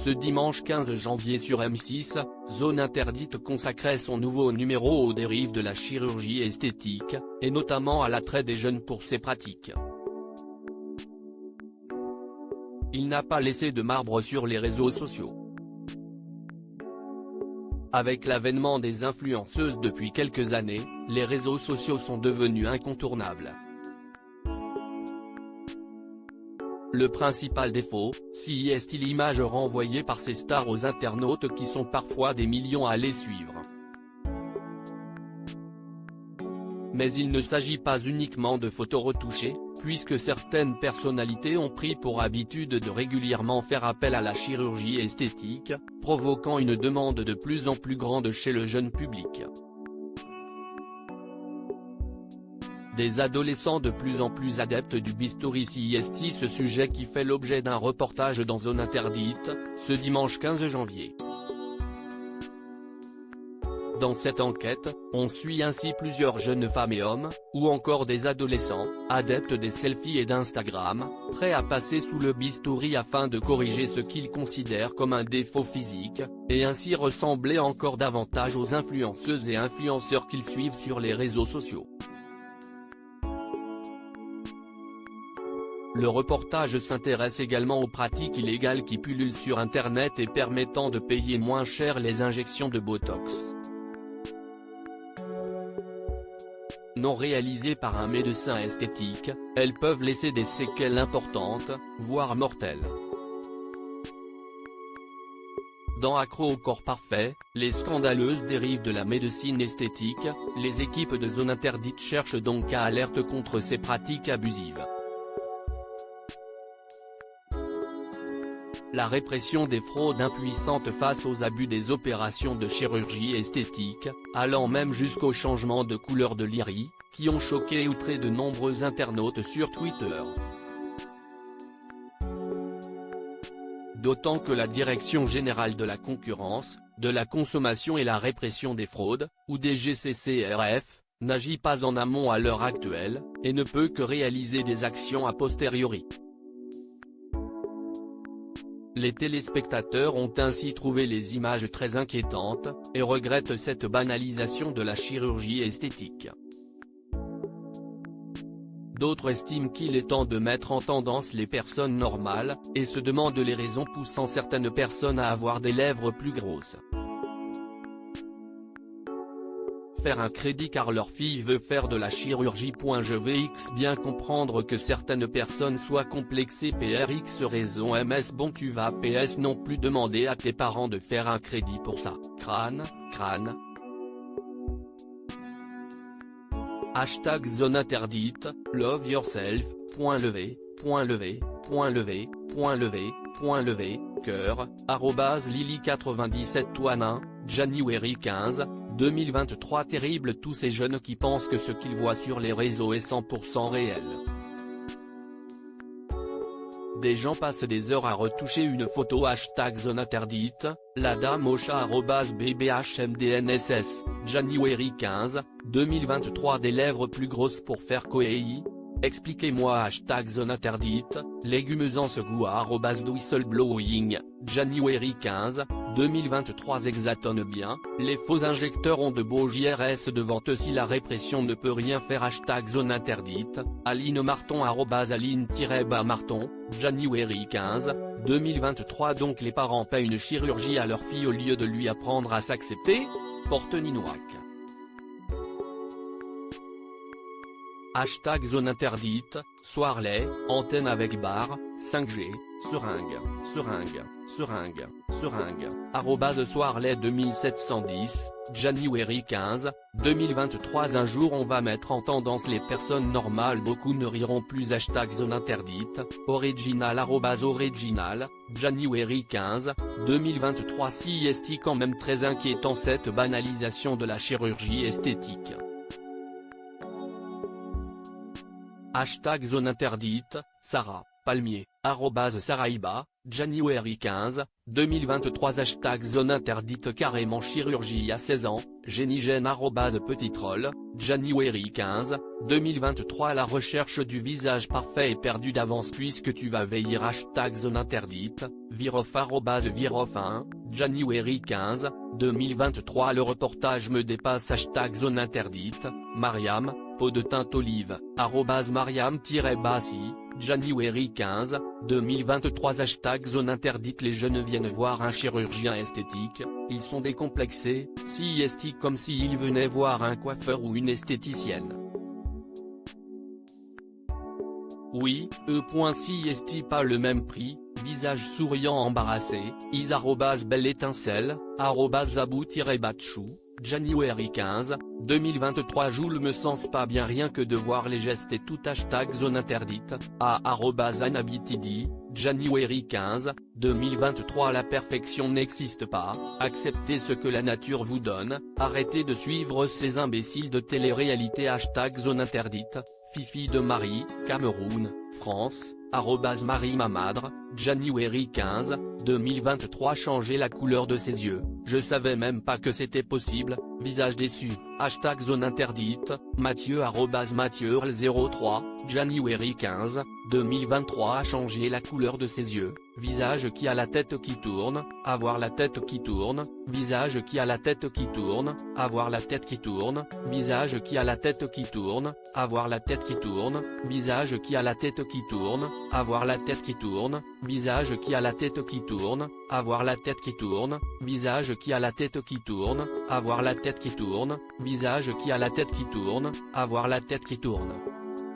Ce dimanche 15 janvier sur M6, Zone Interdite consacrait son nouveau numéro aux dérives de la chirurgie esthétique, et notamment à l'attrait des jeunes pour ces pratiques. Il n'a pas laissé de marbre sur les réseaux sociaux. Avec l'avènement des influenceuses depuis quelques années, les réseaux sociaux sont devenus incontournables. Le principal défaut, si est l'image renvoyée par ces stars aux internautes qui sont parfois des millions à les suivre. Mais il ne s'agit pas uniquement de photos retouchées, puisque certaines personnalités ont pris pour habitude de régulièrement faire appel à la chirurgie esthétique, provoquant une demande de plus en plus grande chez le jeune public. Des adolescents de plus en plus adeptes du bistouri est ce sujet qui fait l'objet d'un reportage dans Zone Interdite, ce dimanche 15 janvier. Dans cette enquête, on suit ainsi plusieurs jeunes femmes et hommes, ou encore des adolescents, adeptes des selfies et d'Instagram, prêts à passer sous le bistouri afin de corriger ce qu'ils considèrent comme un défaut physique, et ainsi ressembler encore davantage aux influenceuses et influenceurs qu'ils suivent sur les réseaux sociaux. Le reportage s'intéresse également aux pratiques illégales qui pullulent sur Internet et permettant de payer moins cher les injections de Botox. Non réalisées par un médecin esthétique, elles peuvent laisser des séquelles importantes, voire mortelles. Dans Accro au corps parfait, les scandaleuses dérives de la médecine esthétique, les équipes de Zone Interdite cherchent donc à alerter contre ces pratiques abusives. La répression des fraudes impuissantes face aux abus des opérations de chirurgie esthétique, allant même jusqu'au changement de couleur de l'iris, qui ont choqué et outré de nombreux internautes sur Twitter. D'autant que la Direction générale de la concurrence, de la consommation et la répression des fraudes, ou DGCCRF, n'agit pas en amont à l'heure actuelle, et ne peut que réaliser des actions a posteriori. Les téléspectateurs ont ainsi trouvé les images très inquiétantes, et regrettent cette banalisation de la chirurgie esthétique. D'autres estiment qu'il est temps de mettre en tendance les personnes normales, et se demandent les raisons poussant certaines personnes à avoir des lèvres plus grosses. Faire un crédit car leur fille veut faire de la chirurgie. Je vais bien comprendre que certaines personnes soient complexées PRX raison MS bon tu vas PS non plus demander à tes parents de faire un crédit pour ça, crâne. Hashtag Zone Interdite, love yourself, cœur, @Lily97 Toinin, January 15, 2023 Terrible tous ces jeunes qui pensent que ce qu'ils voient sur les réseaux est 100% réel. Des gens passent des heures à retoucher une photo #Zone Interdite, la dame au chat @BBHMDNSS, January 15, 2023 Des lèvres plus grosses pour faire Koei. Expliquez-moi #Zone Interdite, légumes en secou @Whistleblowing, January 15, 2023 Exatonne bien, les faux injecteurs ont de beaux JRS devant eux si la répression ne peut rien faire #Zone Interdite, Aline Marton @Aline-Marton, January 15, 2023 Donc les parents paient une chirurgie à leur fille au lieu de lui apprendre à s'accepter, Porte Ninouac. #Zone Interdite, Soirlet, antenne avec bar, 5G, seringue, @Soirlet 2710, January 15, 2023 Un jour on va mettre en tendance les personnes normales beaucoup ne riront plus #Zone Interdite, original @original, January 15, 2023 Si est quand même très inquiétant cette banalisation de la chirurgie esthétique. #Zone Interdite, Sarah, Palmier, @Saraiba, January 15, 2023 #Zone Interdite Carrément chirurgie à 16 ans, Génigène @petit troll, January 15, 2023 à la recherche du visage parfait et perdu d'avance puisque tu vas veiller #zone interdite, Virof @Virof1, January 15, 2023 le reportage me dépasse #zone interdite, Mariam, peau de teinte olive, @Mariam-Bassi, January 15, 2023 #zone interdite les jeunes viennent voir un chirurgien esthétique, ils sont décomplexés, si esthétiques comme s'ils venaient voir un coiffeur ou une esthéticienne. Oui, si esti pas le même prix, visage souriant embarrassé, is @belle étincelle, @zabou-batchou, January 15, 2023 Joule me sens pas bien rien que de voir les gestes et tout #zone interdite, @anabitidi, January 15, 2023 La perfection n'existe pas, acceptez ce que la nature vous donne, arrêtez de suivre ces imbéciles de télé-réalité #zone interdite, Fifi de Marie, Cameroun, France, @Marie Mamadre, January 15, 2023 Changer la couleur de ses yeux, je savais même pas que c'était possible, visage déçu, #zone interdite, Mathieu @MathieuRL03, January 15, 2023 Changer la couleur de ses yeux, visage qui a la tête qui tourne, avoir la tête qui tourne, visage qui a la tête qui tourne, avoir la tête qui tourne, visage qui a la tête qui tourne, avoir la tête qui tourne, visage qui a la tête qui tourne, avoir la tête qui tourne, visage qui a la tête qui tourne, avoir la tête qui tourne, visage qui a la tête qui tourne, avoir la tête qui tourne, visage qui a la tête qui tourne, avoir la tête qui tourne.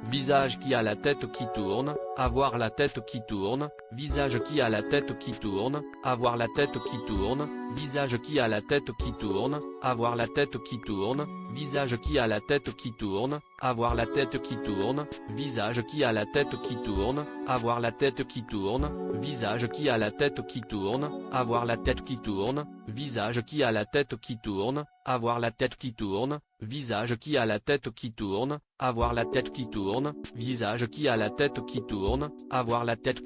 Visage qui a la tête qui tourne, avoir la tête qui tourne, visage qui a la tête qui tourne, avoir la tête qui tourne, visage qui a la tête qui tourne, avoir la tête qui tourne, visage qui a la tête qui tourne, avoir la tête qui tourne, visage qui a la tête qui tourne, avoir la tête qui tourne, visage qui a la tête qui tourne, avoir la tête qui tourne, visage qui a la tête qui tourne, avoir la tête qui tourne, visage qui a la tête qui tourne, avoir la tête qui tourne, visage qui a la tête qui tourne, avoir la tête qui tourne, visage qui a la tête qui tourne, avoir la tête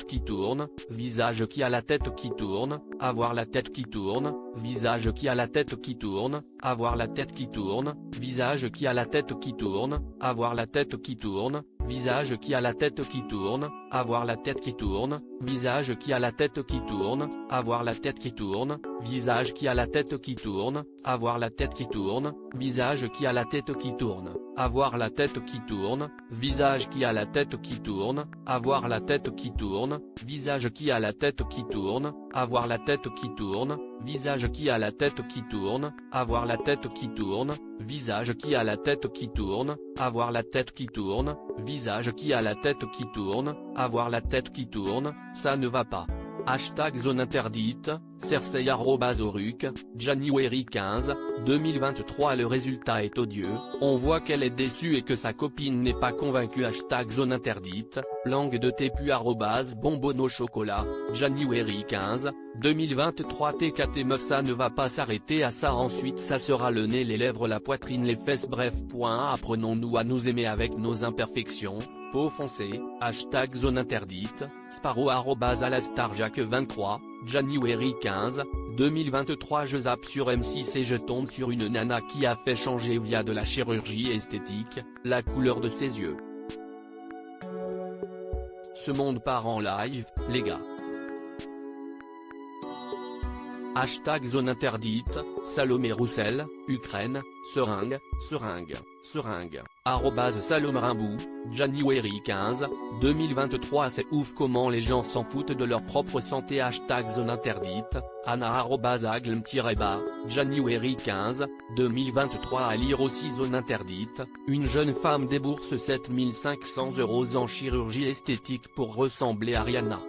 qui tourne, visage qui a la tête qui tourne, avoir la tête qui tourne, visage qui a la tête qui tourne, avoir la tête qui tourne, visage qui a la tête qui tourne, avoir la tête qui tourne, visage qui a la tête qui tourne, avoir la tête qui tourne, visage qui a la tête qui tourne, avoir la tête qui tourne, visage qui a la tête qui tourne, avoir la tête qui tourne, visage qui a la tête qui tourne, avoir la tête qui tourne, visage qui a la tête qui tourne, avoir la tête qui tourne, visage qui a la tête qui tourne, avoir la tête qui tourne, visage qui a la tête qui tourne, avoir la tête qui tourne, visage qui a la tête qui tourne, avoir la tête qui tourne, visage qui a la tête qui tourne, avoir la tête qui tourne, ça ne va pas. #zone interdite, Cersei @Oruc, January 15, 2023 Le résultat est odieux, on voit qu'elle est déçue et que sa copine n'est pas convaincue #zone interdite, langue de tépu @bonbonne au chocolat, January 15, 2023 TKT meuf ça ne va pas s'arrêter à ça ensuite ça sera le nez les lèvres la poitrine les fesses bref. Apprenons-nous à nous aimer avec nos imperfections, peau foncée, #zone interdite, Sparrow @alastarjack23, January 15, 2023 Je zappe sur M6 et je tombe sur une nana qui a fait changer via de la chirurgie esthétique, la couleur de ses yeux. Ce monde part en live, les gars. #zone interdite, Salomé Roussel, Ukraine, seringue, @Salomé Rimbaud, January 15, 2023 C'est ouf comment les gens s'en foutent de leur propre santé #zone interdite, Anna @aglm-bas, January 15, 2023 À lire aussi Zone interdite, une jeune femme débourse 7 500 € en chirurgie esthétique pour ressembler à Rihanna.